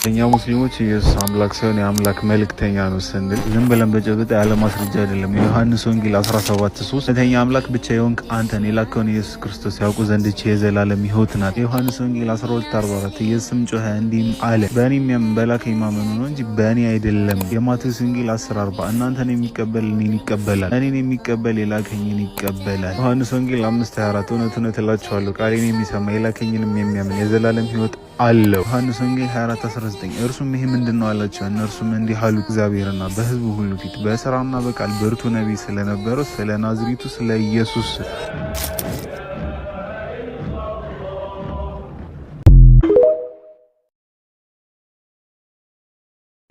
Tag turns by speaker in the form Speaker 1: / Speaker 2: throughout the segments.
Speaker 1: እኛ ሙስሊሞች ኢየሱስ አምላክ ሳይሆን የአምላክ መልእክተኛ ነው ስንል ዝም ብለን በጨበጣ ያለ ማስረጃ አይደለም። የዮሐንስ ወንጌል 17:3 እውነተኛ አምላክ ብቻ የሆንክ አንተን የላከውን ኢየሱስ ክርስቶስ ያውቁ ዘንድ ይህች የዘላለም ሕይወት ናት። የዮሐንስ ወንጌል 12:44 ኢየሱስም ጮኸ እንዲህም አለ በእኔ የሚያምን በላከኝ ማመኑ ነው እንጂ በእኔ አይደለም። የማቴዎስ ወንጌል 10:40 እናንተን የሚቀበል እኔን ይቀበላል፣ እኔን የሚቀበል የላከኝን ይቀበላል። ዮሐንስ ወንጌል 5:24 እውነት እውነት እላችኋለሁ ቃሌን የሚሰማ የላከኝንም የሚያምን የዘላለም ሕይወት አለው። ዮሐንስ ወንጌል 24:19 እርሱም ይሄ ምንድነው አላቸው። እነርሱም እንዲህ አሉ፣ እግዚአብሔርና በሕዝቡ ሁሉ ፊት በሥራና በቃል ብርቱ ነቢይ ስለነበረው ስለ ናዝሬቱ ስለ ኢየሱስ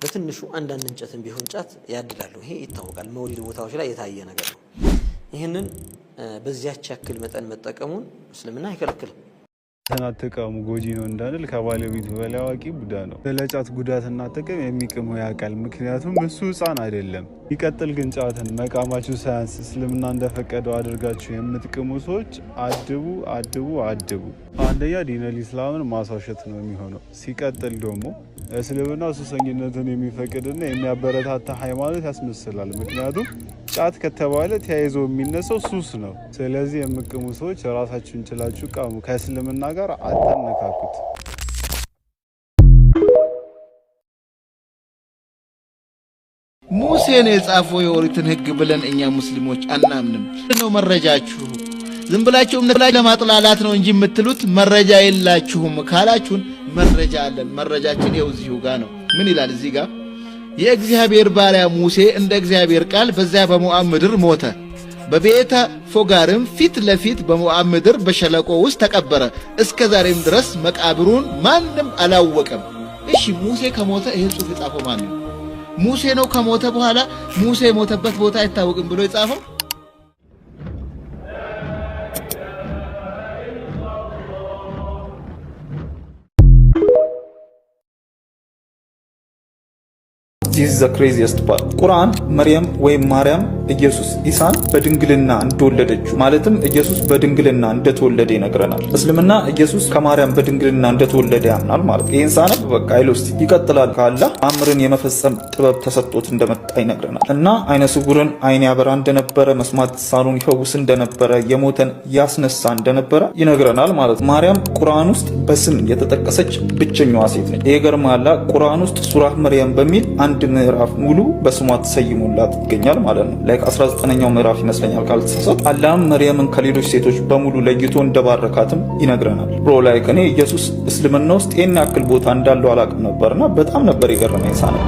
Speaker 2: በትንሹ አንዳንድ እንጨትም ቢሆን ጫት ያድላሉ። ይሄ ይታወቃል። መውሊድ ቦታዎች ላይ የታየ ነገር ነው። ይህንን በዚያች ያክል መጠን መጠቀሙን እስልምና አይከለክልም።
Speaker 1: ተናጥቀሙ ጎጂ ነው እንዳንል ከባለቤቱ በላይ አዋቂ ቡዳ ነው። ስለጫት ጉዳትና ጥቅም የሚቅመው ያውቃል። ምክንያቱም እሱ ሕፃን አይደለም። ይቀጥል ግን ጫትን መቃማችሁ ሳያንስ እስልምና እንደፈቀደው አድርጋችሁ የምትቅሙ ሰዎች አድቡ አድቡ አድቡ። አንደኛ ዲነል ኢስላምን ማሳሸት ነው የሚሆነው። ሲቀጥል ደግሞ እስልምና ሱሰኝነትን የሚፈቅድና የሚያበረታታ ሃይማኖት ያስመስላል። ምክንያቱም ጫት ከተባለ ተያይዞ የሚነሳው ሱስ ነው። ስለዚህ የምቅሙ ሰዎች ራሳችሁን ችላችሁ ቃሙ። ከእስልምና ጋር አታነካኩት።
Speaker 3: ሙሴ ነው የጻፈው የኦሪትን ሕግ ብለን እኛ ሙስሊሞች አናምንም። ነው መረጃችሁ? ዝም ብላችሁ እምነት ላይ ለማጥላላት ነው እንጂ የምትሉት መረጃ የላችሁም ካላችሁን መረጃ አለን። መረጃችን ይኸው እዚሁ ጋር ነው። ምን ይላል እዚህ ጋር? የእግዚአብሔር ባሪያ ሙሴ እንደ እግዚአብሔር ቃል በዚያ በሞዓብ ምድር ሞተ። በቤተ ፎጋርም ፊት ለፊት በሞዓብ ምድር በሸለቆ ውስጥ ተቀበረ። እስከ ዛሬም ድረስ መቃብሩን ማንም አላወቀም። እሺ ሙሴ ከሞተ ይሄ ጽሑፍ የጻፈው ማን ነው? ሙሴ ነው ከሞተ በኋላ ሙሴ የሞተበት ቦታ አይታወቅም ብሎ የጻፈው?
Speaker 4: This is the craziest part. ቁርአን መርየም ወይም ማርያም ኢየሱስ ኢሳን በድንግልና እንደወለደችው ማለትም ኢየሱስ በድንግልና እንደተወለደ ይነግረናል። እስልምና ኢየሱስ ከማርያም በድንግልና እንደተወለደ ያምናል ማለት ነው። ይህን ሳነብ በቃ አይሎስቲ ይቀጥላል። ካላህ አምርን የመፈጸም ጥበብ ተሰጥቶት እንደመጣ ይነግረናል እና አይነ ስውርን አይን ያበራ እንደነበረ፣ መስማት የተሳኑን ይፈውስ እንደነበረ፣ የሞተን ያስነሳ እንደነበረ ይነግረናል ማለት ነው። ማርያም ቁርአን ውስጥ በስም የተጠቀሰች ብቸኛዋ ሴት ነች። ይሄ ገርማላ ቁርአን ውስጥ ሱራ መርየም በሚል አንድ ምዕራፍ ሙሉ በስሟ ተሰይሞላት ይገኛል ማለት ነው። ላይክ 19ኛው ምዕራፍ ይመስለኛል ካልተሳሳት። አላህም መርየምን ከሌሎች ሴቶች በሙሉ ለይቶ እንደባረካትም ይነግረናል። ብሮ ላይክ እኔ ኢየሱስ እስልምና ውስጥ ይህን ያክል ቦታ እንዳለው አላውቅም ነበርና በጣም ነበር የገረመኝ ሳነው።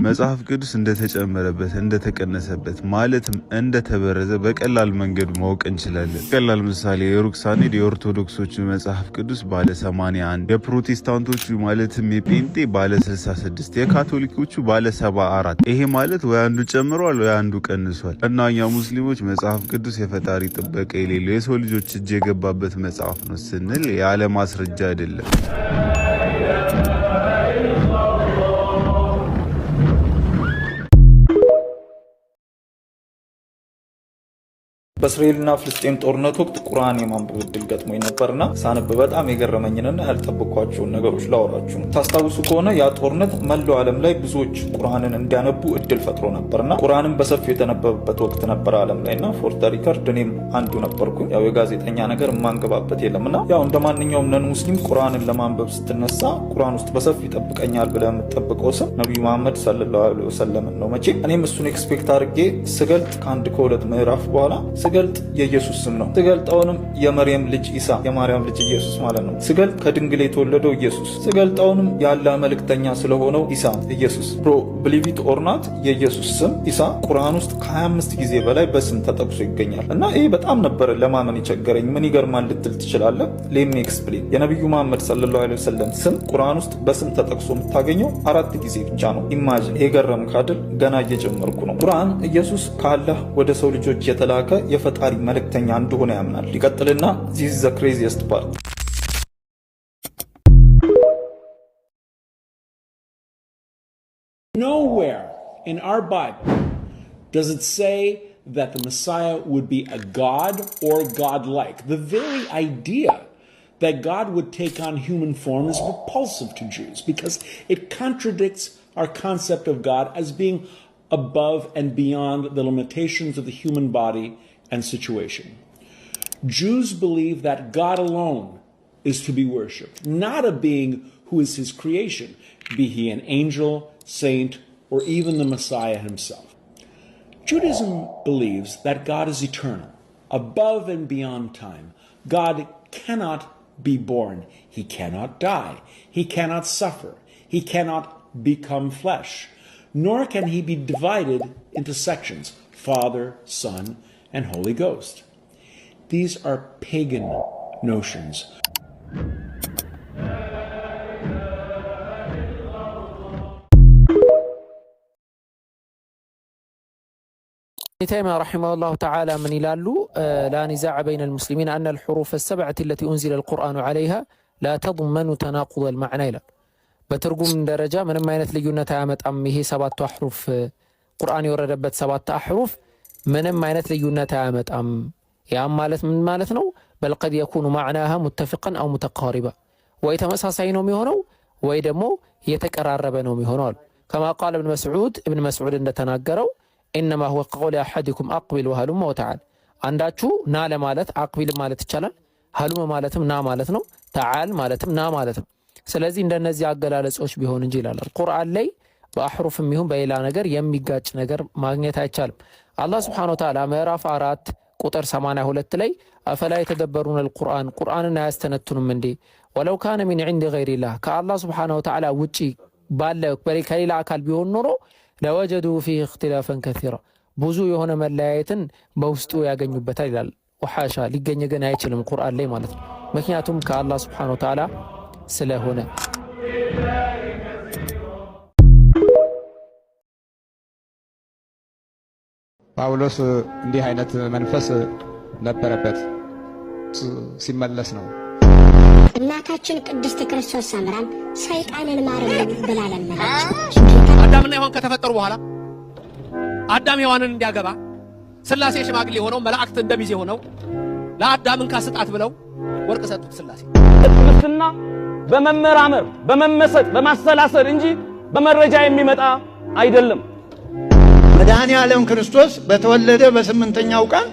Speaker 1: መጽሐፍ ቅዱስ እንደተጨመረበት እንደተቀነሰበት ማለትም እንደተበረዘ በቀላል መንገድ ማወቅ እንችላለን። ቀላል ምሳሌ የሩቅ ሳንሄድ የኦርቶዶክሶቹ መጽሐፍ ቅዱስ ባለ 81፣ የፕሮቴስታንቶቹ ማለትም የጴንጤ ባለ 66፣ የካቶሊኮቹ ባለ 74። ይሄ ማለት ወይ አንዱ ጨምሯል ወይ አንዱ ቀንሷል። እና እኛ ሙስሊሞች መጽሐፍ ቅዱስ የፈጣሪ ጥበቃ የሌለው የሰው ልጆች እጅ የገባበት መጽሐፍ ነው ስንል ያለ ማስረጃ አይደለም።
Speaker 4: በእስራኤልና ፍልስጤም ጦርነት ወቅት ቁርአን የማንበብ እድል ገጥሞኝ ነበርና ሳነብ በጣም የገረመኝንና ያልጠበቅኳቸውን ነገሮች ላወራችሁ ነው። ታስታውሱ ከሆነ ያ ጦርነት መላው ዓለም ላይ ብዙዎች ቁርአንን እንዲያነቡ እድል ፈጥሮ ነበርና ቁርአንን በሰፊው የተነበበበት ወቅት ነበር ዓለም ላይና ፎር ዘ ሪከርድ እኔም አንዱ ነበርኩ። ያው የጋዜጠኛ ነገር የማንገባበት የለምና ያው እንደ ማንኛውም ነን ሙስሊም ቁርአንን ለማንበብ ስትነሳ ቁርአን ውስጥ በሰፊው ይጠብቀኛል ብለህ የምትጠብቀው ስም ነብዩ መሐመድ ሰለላሁ ዐለይሂ ወሰለም ነው። መቼም እኔም እሱን ኤክስፔክት አድርጌ ስገልጥ ከአንድ ከሁለት ምዕራፍ በኋላ ስገልጥ የኢየሱስ ስም ነው። ስገልጠውንም የመርየም ልጅ ኢሳ የማርያም ልጅ ኢየሱስ ማለት ነው። ስገልጥ ከድንግል የተወለደው ኢየሱስ፣ ስገልጠውንም የአላህ መልእክተኛ ስለሆነው ኢሳ ኢየሱስ። ብሮ ብሊቭ ኢት ኦር ናት የኢየሱስ ስም ኢሳ ቁርአን ውስጥ ከ25 ጊዜ በላይ በስም ተጠቅሶ ይገኛል እና ይሄ በጣም ነበር ለማመን የቸገረኝ። ምን ይገርማል ልትል ትችላለህ? ሌት ሚ ኤክስፕሌን። የነብዩ መሐመድ ሰለላሁ ዐለይሂ ወሰለም ስም ቁርአን ውስጥ በስም ተጠቅሶ የምታገኘው 4 ጊዜ ብቻ ነው። ኢማጂን። ይሄ ገረም ካድል ገና እየጀመርኩ ነው። ቁርአን ኢየሱስ ከአላህ ወደ ሰው ልጆች የተላከ የፈጣሪ መልእክተኛ እንደሆነ ያምናል። ይቀጥልና this is the craziest part.
Speaker 5: Nowhere in our Bible, does it say that the Messiah would be a God or God-like? The very idea that God would take on human form is repulsive to Jews because it contradicts our concept of God as being above and beyond the limitations of the human body and situation. Jews believe that God alone is to be worshipped, not a being who is his creation, be he an angel, saint, or even the Messiah himself. Judaism believes that God is eternal, above and beyond time. God cannot be born. He cannot die. He cannot suffer. He cannot become flesh. Nor can he be divided into sections, Father, Son, and Holy Ghost. These are pagan notions.
Speaker 6: تيمية رحمه الله تعالى من يلالو لا نزاع بين المسلمين أن الحروف السبعة التي أنزل القرآن عليها لا تضمن تناقض المعنى إلى بترجم درجة من ما ينت لجنة عامت أمه سبعة أحرف قرآن يوردبت سبعة أحرف من ما ينت لجنة عامت يا مالت من مالتنا بل قد يكون معناها متفقا أو متقاربا ويتمساسين يهونوا ويدمو يتقرربن يهونوا كما قال ابن مسعود إن تناقروا إنما هو قول أحدكم أقبل وهلم وتعال عنداتشو نال مالت أقبل مالت تشالل هلم مالتم نا مالتنا تعال مالتم نا مالتم سلازي እንደነዚህ አገላለጾች ቢሆን እንጂ ይላል ቁርአን ላይ በአህሩፍም ይሁን በሌላ ነገር የሚጋጭ ነገር ማግኘት አይቻልም። አላህ Subhanahu Wa Ta'ala ምዕራፍ 4 ቁጥር 82 ላይ አፈላ የተደበሩን القرآن ቁርአንን አያስተነትኑም እንዴ ወለው ካነ من عند غير الله ከአላህ Subhanahu Wa Ta'ala ውጪ ባለ ከሌላ አካል ቢሆን ኖሮ لوجدوا فيه اختلافا كثيرا ብዙ የሆነ መለያየትን በውስጡ ያገኙበታል ይላል። ወሐሻ ሊገኝ ግን አይችልም ቁርአን ላይ ማለት ነው። ምክንያቱም ከአላህ Subhanahu Wa Ta'ala ስለሆነ
Speaker 7: ጳውሎስ እንዲህ አይነት መንፈስ ነበረበት ሲመለስ ነው።
Speaker 8: እናታችን ቅድስት ክርስቶስ ሰምራን ሰይጣንን ማረም ብላለን ማለት
Speaker 9: አዳምና ሔዋን ከተፈጠሩ በኋላ አዳም ሔዋንን እንዲያገባ ስላሴ ሽማግሌ ሆነው መላእክት እንደሚዜ ሆነው ለአዳምን ካስጣት ብለው ወርቅ ሰጡት ስላሴ። ክርስትና በመመራመር በመመሰጥ በማሰላሰል እንጂ በመረጃ የሚመጣ አይደለም።
Speaker 3: መድኃኔ ዓለም ክርስቶስ በተወለደ በ8ኛው ቀን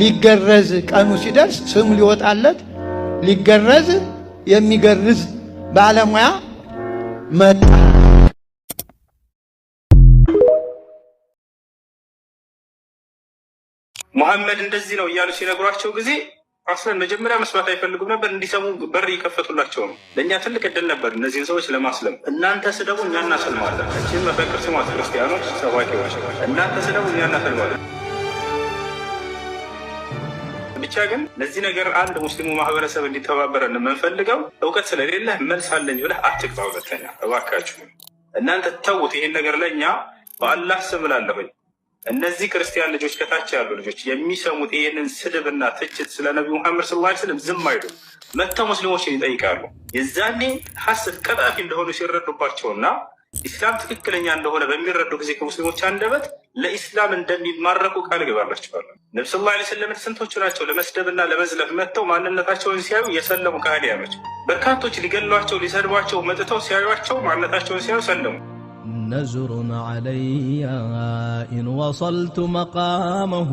Speaker 3: ሊገረዝ ቀኑ ሲደርስ ስም ሊወጣለት ሊገረዝ የሚገርዝ ባለሙያ መጣ።
Speaker 4: መሐመድ እንደዚህ ነው እያሉ ሲነግሯቸው ጊዜ አስለን መጀመሪያ መስማት አይፈልጉም ነበር። እንዲሰሙ በር ይከፈቱላቸው ነው። ለእኛ ትልቅ እድል ነበር እነዚህን ሰዎች ለማስለም። እናንተ ስደቡ እኛ እናሰልማለን። እቺን መፈክር ስሟት ክርስቲያኖች፣ ሰባኪዎች፣ እናንተ ስደቡ እኛ እናሰልማለን። ብቻ ግን ለዚህ ነገር አንድ ሙስሊሙ ማህበረሰብ እንዲተባበረን የምንፈልገው እውቀት ስለሌለ መልስ አለኝ ብለህ አትግባ። ሁለተኛ እባካችሁ እናንተ ተውት ይሄን ነገር ለኛ በአላህ ስም እላለሁኝ። እነዚህ ክርስቲያን ልጆች ከታች ያሉ ልጆች የሚሰሙት ይሄንን ስድብና ትችት ስለ ነብዩ መሐመድ ሰለላሁ ዐለይሂ ወሰለም ዝም አይሉ መተው ሙስሊሞችን ይጠይቃሉ። የዛኔ ሐሰት ቀጣፊ እንደሆኑ ሲረዱባቸውና ኢስላም ትክክለኛ እንደሆነ በሚረዱ ጊዜ ከሙስሊሞች አንደበት ለኢስላም እንደሚማረኩ ቃል ገባላቸዋለሁ። ነብዩ ሰለላሁ ዐለይሂ ወሰለም ስንቶቹ ናቸው ለመስደብና ለመዝለፍ መተው ማንነታቸውን ሲያዩ የሰለሙ ከሃዲያኖች። በርካቶች ሊገሏቸው ሊሰድቧቸው መጥተው ሲያዩቸው ማንነታቸውን ሲያዩ ሰለሙ።
Speaker 10: نزر علي إن وصلت مقامه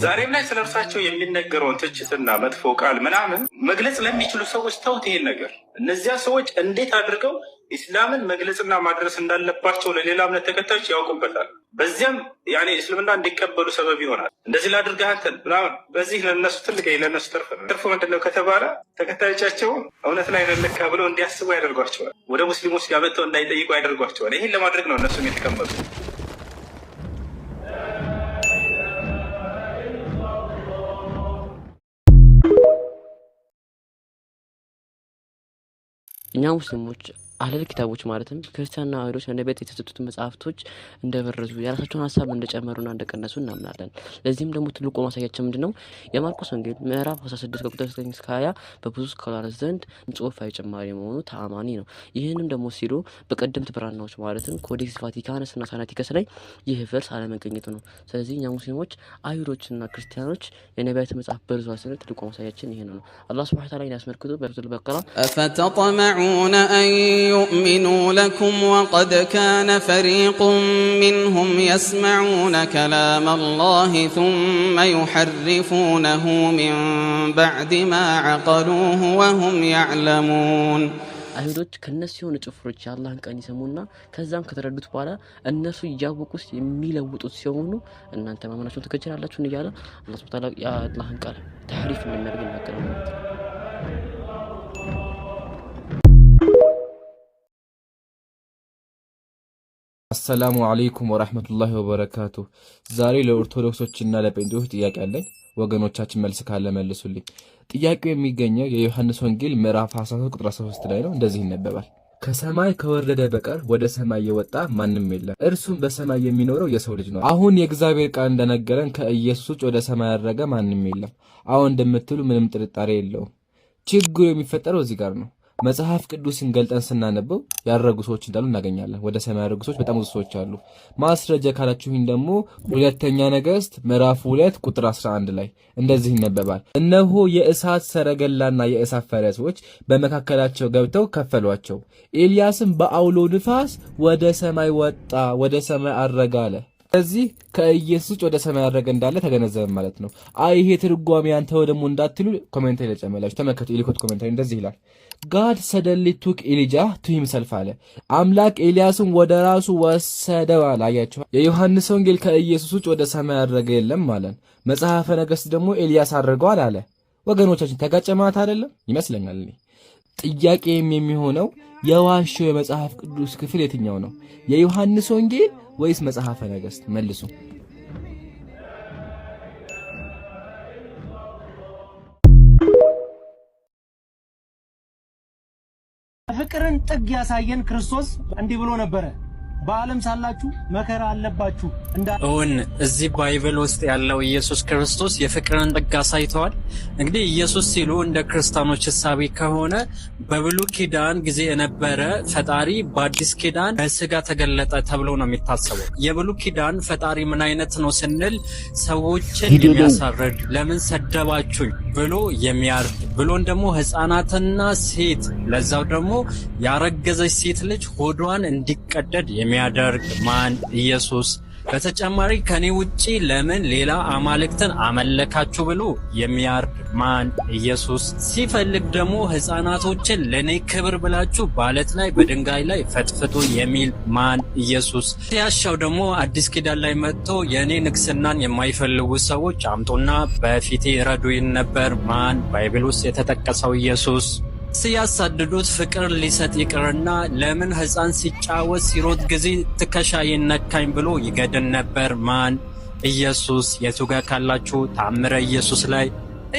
Speaker 4: ዛሬም ላይ ስለ እርሳቸው የሚነገረውን ትችትና መጥፎ ቃል ምናምን መግለጽ ለሚችሉ ሰዎች ተውት ይሄን ነገር። እነዚያ ሰዎች እንዴት አድርገው ኢስላምን መግለጽና ማድረስ እንዳለባቸው ለሌላ እምነት ተከታዮች ያውቁበታል። በዚያም ያኔ እስልምና እንዲቀበሉ ሰበብ ይሆናል። እንደዚህ ላድርግህ አንተን ምናምን በዚህ ለነሱ ትልቅ ለነሱ ትርፉ ምንድነው ከተባለ ተከታዮቻቸው እውነት ላይ ነለካ ብለው እንዲያስቡ ያደርጓቸዋል። ወደ ሙስሊሞች ጋር መጥተው እንዳይጠይቁ ያደርጓቸዋል። ይሄን ለማድረግ ነው እነሱም የተቀመጡ።
Speaker 11: እኛ ሙስሊሞች አህለል ኪታቦች ማለትም ክርስቲያንና አይሁዶች ለነቢያት የተሰጡት መጽሐፍቶች እንደበረዙ የራሳቸውን ሀሳብ እንደጨመሩና እንደቀነሱ እናምናለን። ለዚህም ደግሞ ትልቁ ማሳያችን ምንድነው? የማርቆስ ወንጌል ምዕራፍ 16 ከቁጥር 9 እስከ 20 በብዙ ስኮላሮች ዘንድ ጽሑፋዊ ጭማሪ መሆኑ ተአማኒ ነው። ይህንም ደግሞ ሲሉ በቀደምት ብራናዎች ማለትም ኮዴክስ ቫቲካነስ እና ሳይናቲከስ ላይ ይህ ቨርስ አለመገኘቱ ነው። ስለዚህ እኛ ሙስሊሞች አይሁዶችና ክርስቲያኖች የነቢያት መጽሐፍ በርዟል ስንል ትልቁ ማሳያችን ይሄ ነው። አላህ ሱብሓነሁ ወተዓላ ያስመልክቶ በሱረቱል በቀራ
Speaker 12: አፈተጠመዑነ አን يؤمنوا لكم وقد كان فريق منهم يسمعون كلام الله ثم يحرفونه من بعد ما عقلوه وهم يعلمون
Speaker 11: አይሁዶች ከነሱ የሆኑ ጭፍሮች የአላህን ቃል ይሰሙና ከዛም ከተረዱት በኋላ እነሱ እያወቁስ የሚለውጡት ሲሆኑ እናንተ ማመናችሁን ትከጅላላችሁ እያለ አላህ ሱብሓነሁ ወተዓላ የአላህን ቃል ተሕሪፍ እንደሚያደርግ ይናገራል ማለት ነው።
Speaker 13: አሰላሙ አለይኩም ወራህመቱላሂ ወበረካቱ። ዛሬ ለኦርቶዶክሶችና ለጴንጤዎች ጥያቄ አለኝ። ወገኖቻችን መልስ ካለ መልሱልኝ። ጥያቄው የሚገኘው የዮሐንስ ወንጌል ምዕራፍ 13 ቁጥር 13 ላይ ነው። እንደዚህ ይነበባል። ከሰማይ ከወረደ በቀር ወደ ሰማይ የወጣ ማንም የለም፣ እርሱም በሰማይ የሚኖረው የሰው ልጅ ነው። አሁን የእግዚአብሔር ቃል እንደነገረን ከኢየሱስ ውጭ ወደ ሰማይ ያረገ ማንም የለም። አሁን እንደምትሉ ምንም ጥርጣሬ የለውም። ችግሩ የሚፈጠረው እዚህ ጋር ነው። መጽሐፍ ቅዱስን ገልጠን ስናነበው ያረጉ ሰዎች እንዳሉ እናገኛለን። ወደ ሰማይ ያረጉ ሰዎች በጣም ብዙ ሰዎች አሉ። ማስረጃ ካላችሁኝ ደግሞ ሁለተኛ ነገሥት ምዕራፍ 2 ቁጥር 11 ላይ እንደዚህ ይነበባል። እነሆ የእሳት ሰረገላና የእሳት ፈረሶች በመካከላቸው ገብተው ከፈሏቸው፣ ኤልያስም በአውሎ ንፋስ ወደ ሰማይ ወጣ፣ ወደ ሰማይ አረገ አለ። ስለዚህ ከኢየሱስ ወደ ሰማይ ያረገ እንዳለ ተገነዘበ ማለት ነው። ይሄ ትርጓሜ አንተው ደግሞ እንዳትሉ ኮሜንት ላይ ለጨመላችሁ ተመከቱ። ኢሊኮት ኮሜንት ላይ እንደዚህ ይላል። God suddenly took Elijah to himself አለ። አምላክ ኤልያስን ወደ ራሱ ወሰደው አለ። አያችሁ፣ የዮሐንስ ወንጌል ከኢየሱስ ውጭ ወደ ሰማይ ያረገ የለም ማለት። መጽሐፈ ነገሥት ደግሞ ኤልያስ አድርገዋል አለ። ወገኖቻችን ተጋጨማት አይደለም ይመስለኛል። ጥያቄም የሚሆነው የዋሸው የመጽሐፍ ቅዱስ ክፍል የትኛው ነው? የዮሐንስ ወንጌል ወይስ መጽሐፈ ነገሥት? መልሱ።
Speaker 14: ፍቅርን ጥግ ያሳየን ክርስቶስ እንዲህ ብሎ ነበረ፣ በዓለም ሳላችሁ መከራ አለባችሁ።
Speaker 15: እውን እዚህ ባይብል ውስጥ ያለው ኢየሱስ ክርስቶስ የፍቅርን ጥግ አሳይተዋል። እንግዲህ ኢየሱስ ሲሉ እንደ ክርስቲያኖች ሐሳቢ ከሆነ በብሉይ ኪዳን ጊዜ የነበረ ፈጣሪ በአዲስ ኪዳን በስጋ ተገለጠ ተብሎ ነው የሚታሰበው። የብሉይ ኪዳን ፈጣሪ ምን አይነት ነው ስንል ሰዎችን የሚያሳርድ ለምን ሰደባችሁኝ ብሎ የሚያርድ ብሎን ደግሞ ሕፃናትና ሴት ለዛው ደግሞ ያረገዘች ሴት ልጅ ሆዷን እንዲቀደድ የሚያደርግ ማን? ኢየሱስ። በተጨማሪ ከኔ ውጪ ለምን ሌላ አማልክትን አመለካችሁ ብሎ የሚያርድ ማን? ኢየሱስ። ሲፈልግ ደግሞ ሕፃናቶችን ለኔ ክብር ብላችሁ ባለት ላይ በድንጋይ ላይ ፈጥፍጡ የሚል ማን? ኢየሱስ። ሲያሻው ደግሞ አዲስ ኪዳን ላይ መጥቶ የኔ ንግስናን የማይፈልጉ ሰዎች አምጡና በፊቴ ረዱኝ ነበር ማን? ባይብል ውስጥ የተጠቀሰው ኢየሱስ። ሲያሳድዱት ፍቅር ሊሰጥ ይቅርና ለምን ሕፃን ሲጫወት ሲሮጥ ጊዜ ትከሻዬ ነካኝ ብሎ ይገድል ነበር ማን? ኢየሱስ። የቱ ጋር ካላችሁ ታምረ ኢየሱስ ላይ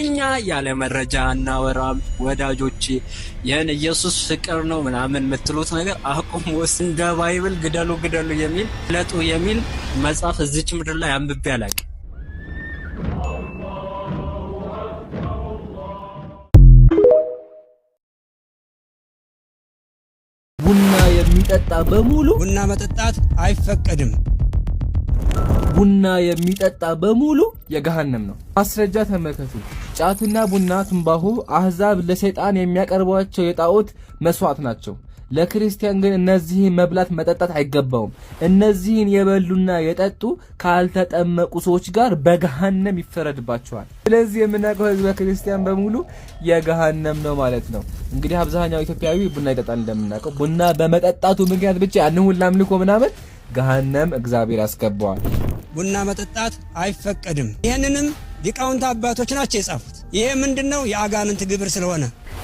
Speaker 15: እኛ ያለ መረጃ እናወራም ወዳጆቼ። ይህን ኢየሱስ ፍቅር ነው ምናምን የምትሉት ነገር አቁም። እንደ ባይብል ግደሉ ግደሉ የሚል ለጡ የሚል መጽሐፍ እዚች ምድር ላይ አንብቤ አላውቅም።
Speaker 13: ቡና የሚጠጣ በሙሉ
Speaker 16: ቡና መጠጣት አይፈቀድም።
Speaker 13: ቡና የሚጠጣ በሙሉ የገሃነም ነው። ማስረጃ ተመልከቱ። ጫትና ቡና፣ ትንባሆ አህዛብ ለሰይጣን የሚያቀርቧቸው የጣዖት መስዋዕት ናቸው። ለክርስቲያን ግን እነዚህን መብላት መጠጣት አይገባውም። እነዚህን የበሉና የጠጡ ካልተጠመቁ ሰዎች ጋር በገሃነም ይፈረድባቸዋል። ስለዚህ የምናውቀው ህዝበ ክርስቲያን በሙሉ የገሃነም ነው ማለት ነው። እንግዲህ አብዛኛው ኢትዮጵያዊ ቡና ይጠጣል እንደምናውቀው። ቡና በመጠጣቱ ምክንያት ብቻ ያንሁን ላምልኮ ምናምን ገሃነም እግዚአብሔር ያስገባዋል።
Speaker 16: ቡና መጠጣት አይፈቀድም። ይህንንም ሊቃውንት አባቶች ናቸው የጻፉት። ይሄ ምንድነው? የአጋንንት ግብር ስለሆነ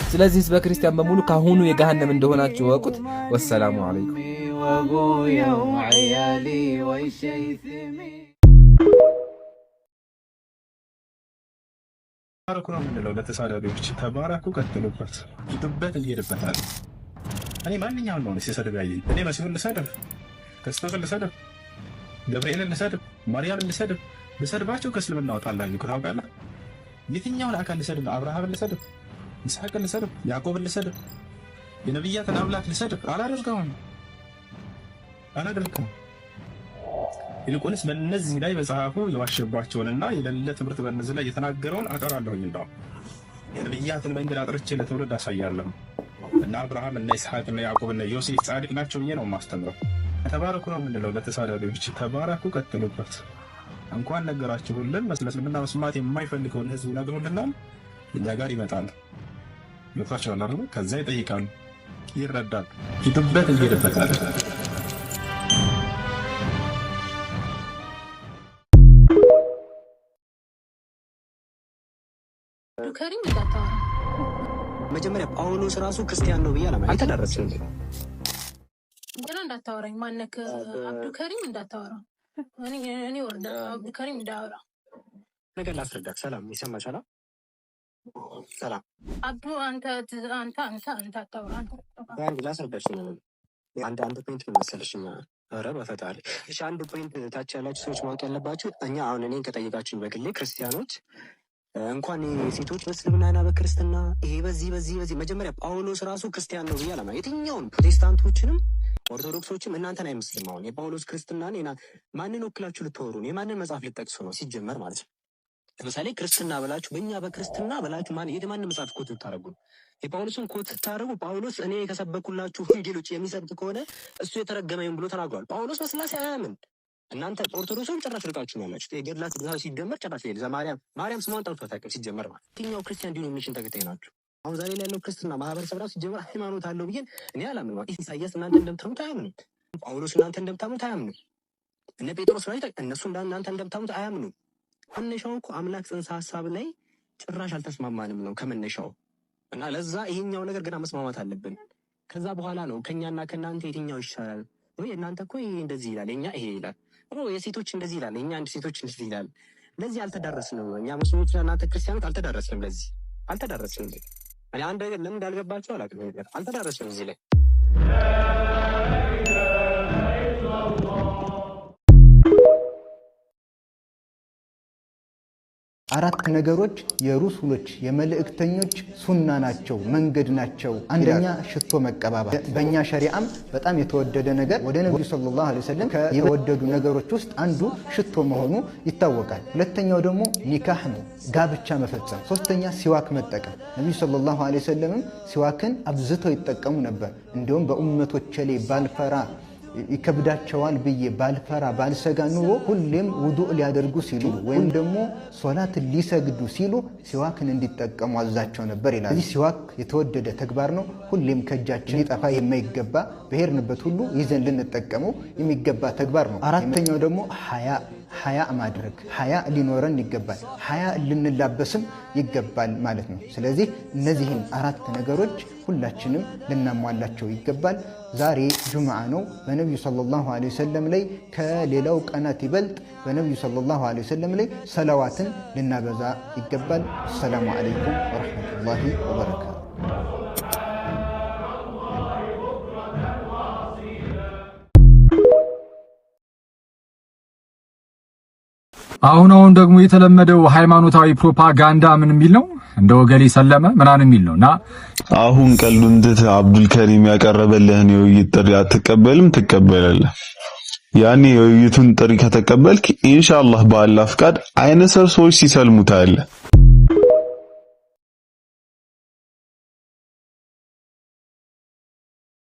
Speaker 13: ስለዚህ ህዝበ ክርስቲያን በሙሉ ካሁኑ የገሃነም እንደሆናችሁ ወቁት። ወሰላሙ አለይኩም።
Speaker 1: ተባረኩ ነው የምንለው ለተሳዳቢዎች። ተባረኩ፣ ቀጥሉበት፣ ሂዱበት፣ እንሄድበታለን።
Speaker 17: እኔ ማንኛውን ነው ሲሰድብ ያየኝ? እኔ መሲሁን ልሰድብ፣ ክርስቶስን ልሰድብ፣ ገብርኤልን ልሰድብ፣ ማርያምን ልሰድብ? ልሰድባቸው ከእስልምና እወጣለሁ። ታውቃለህ? የትኛውን አካል ልሰድብ? አብርሃምን ልሰድብ፣ ይስሐቅን ልሰድብ፣ ያዕቆብን ልሰድብ፣ የነቢያትን አምላክ ልሰድብ? አላደርገውም። ይልቁንስ በእነዚህ ላይ መጽሐፉ የዋሸባቸውንና የሌለ ትምህርት በእነዚህ ላይ የተናገረውን አጠራለሁኝ። እንደው የነቢያትን መንገድ አጥርቼ ለትውልድ አሳያለሁ። እና አብርሃም እና ይስሐቅ እና ያዕቆብ እና ዮሴፍ ጻድቅ ናቸው ብዬ ነው የማስተምረው። ተባረኩ ነው የምንለው ለተሳዳቢዎች። ተባረኩ፣ ቀጥሉበት። እንኳን ነገራችሁልን። እስልምና መስማት የማይፈልገውን ህዝብ ይነግሩልናል፣ እኛ ጋር ይመጣል። ገብቷቸዋል አይደል? ከዛ ይጠይቃሉ፣ ይረዳል። ሂዱበት፣ እንሄድበታለን።
Speaker 18: ከሪም እንዳታወራ መጀመሪያ ጳውሎስ ራሱ ክርስቲያን ነው ብዬ አላማ አልተዳረስንም። ገና እንዳታወራኝ ማነክ አብዱ ከሪም እንዳታወራ እኔ ወርዳ አብዱ ከሪም እንዳወራ ነገር ላስረዳክ። ሰላም ይሰማሻል? ሰላም አብዱ አንተ አታወራ አንተ ላስረዳሽ ነው። አንድ ፖይንት ነው መሰለሽኛ። ኧረ በፈጣሪ እሺ፣ አንድ ፖይንት ታች ያላችሁ ሰዎች ማወቅ ያለባችሁ እኛ አሁን እኔን ከጠየቃችሁኝ በግሌ ክርስቲያኖች እንኳን ሴቶች በእስልምናና በክርስትና ይሄ በዚህ መጀመሪያ ጳውሎስ ራሱ ክርስቲያን ነው ብዬ አላማ። የትኛውን ፕሮቴስታንቶችንም ኦርቶዶክሶችም እናንተን አይመስልም። አሁን የጳውሎስ ክርስትናን ማንን ወክላችሁ ልትወሩ ነው? የማንን መጽሐፍ ልትጠቅሱ ነው ሲጀመር ማለት ነው? ለምሳሌ ክርስትና ብላችሁ በእኛ በክርስትና ብላችሁ የማንን መጽሐፍ ኮት ልታደርጉ ነው? የጳውሎስን ኮት ታደርጉ። ጳውሎስ እኔ ከሰበኩላችሁ ወንጌሎች የሚሰብክ ከሆነ እሱ የተረገመኝ ብሎ ተናግሯል። ጳውሎስ በስላሴ አያምን። እናንተ ኦርቶዶክሶች ጭራሽ ርቃችሁ ነው ያላችሁት። የገድላት ድርሳን ሲደመር ጭራሽ ማርያም ስሟን ጠርቶ አታውቅም ሲጀመር ማለት የትኛው ክርስቲያን ዲኖሚኔሽን ተከታይ ናችሁ? አሁን ዛሬ ላይ ያለው ክርስትና ማህበረሰብ ራሱ ሲጀመር ሃይማኖት አለው ብዬ እኔ አላምንም። ኢሳያስ እናንተ እንደምታምኑት አያምኑም። ጳውሎስ እናንተ እንደምታምኑት አያምኑም። እነ ጴጥሮስ ላይ እነሱ እናንተ እንደምታምኑት አያምኑም። መነሻው እኮ አምላክ ጽንሰ ሀሳብ ላይ ጭራሽ አልተስማማንም ነው ከመነሻው። እና ለዛ ይሄኛው ነገር ገና መስማማት አለብን። ከዛ በኋላ ነው ከኛና ከእናንተ የትኛው ይሻላል ወይ እናንተ እኮ ይሄ እንደዚህ ይላል የኛ ይሄ ይላል የሴቶች እንደዚህ ይላል የኛ አንድ ሴቶች እንደዚህ ይላል። ለዚህ አልተዳረስንም። እኛ ሙስሊሞችና እናንተ ክርስቲያኖች አልተዳረስንም። ለዚህ አልተዳረስንም። እኔ አንድ ነገር ለምን እንዳልገባችሁ አላውቅም። ነገር አልተዳረስንም እዚህ ላይ
Speaker 19: አራት ነገሮች የሩሱሎች የመልእክተኞች ሱና ናቸው፣ መንገድ ናቸው። አንደኛ ሽቶ መቀባባት። በእኛ ሸሪዓም በጣም የተወደደ ነገር ወደ ነብዩ ሰለላሁ ዐለይሂ ወሰለም ከወደዱ ነገሮች ውስጥ አንዱ ሽቶ መሆኑ ይታወቃል። ሁለተኛው ደግሞ ኒካህ ነው፣ ጋብቻ መፈጸም። ሶስተኛ ሲዋክ መጠቀም። ነብዩ ሰለላሁ ዐለይሂ ወሰለም ሲዋክን አብዝተው ይጠቀሙ ነበር። እንዲሁም በኡመቶቼ ላይ ባልፈራ ይከብዳቸዋል ብዬ ባልፈራ ባልሰጋ ኑሮ ሁሌም ውዱእ ሊያደርጉ ሲሉ ወይም ደግሞ ሶላት ሊሰግዱ ሲሉ ሲዋክን እንዲጠቀሙ አዛቸው ነበር ይላል። እዚህ ሲዋክ የተወደደ ተግባር ነው። ሁሌም ከእጃችን ሊጠፋ የማይገባ በሄድንበት ሁሉ ይዘን ልንጠቀመው የሚገባ ተግባር ነው። አራተኛው ደግሞ ሀያ ማድረግ፣ ሀያ ሊኖረን ይገባል፣ ሀያ ልንላበስም ይገባል ማለት ነው። ስለዚህ እነዚህን አራት ነገሮች ሁላችንም ልናሟላቸው ይገባል። ዛሬ ጁምዓ ነው። በነቢዩ ሰለላሁ ዐለይሂ ወሰለም ላይ ከሌላው ቀናት ይበልጥ በነቢዩ ሰለላሁ ዐለይሂ ወሰለም ላይ ሰለዋትን ልናበዛ ይገባል። አሰላሙ ዐለይኩም ወረሕመቱላሂ ወበረካቱ።
Speaker 20: አሁን ደግሞ የተለመደው ሃይማኖታዊ ፕሮፓጋንዳ ምን የሚል ነው? እንደ ወገሌ ሰለመ ምናምን የሚል ነውና
Speaker 1: አሁን ቀሉን ትተህ አብዱል ከሪም ያቀረበልህን የውይይት ጥሪ አትቀበልም? ትቀበላለህ። ያኔ የውይይቱን ጥሪ ከተቀበልክ ኢንሻአላህ በአላህ ፍቃድ አይነ ሰው ሰዎች ሲሰልሙ ታያለህ።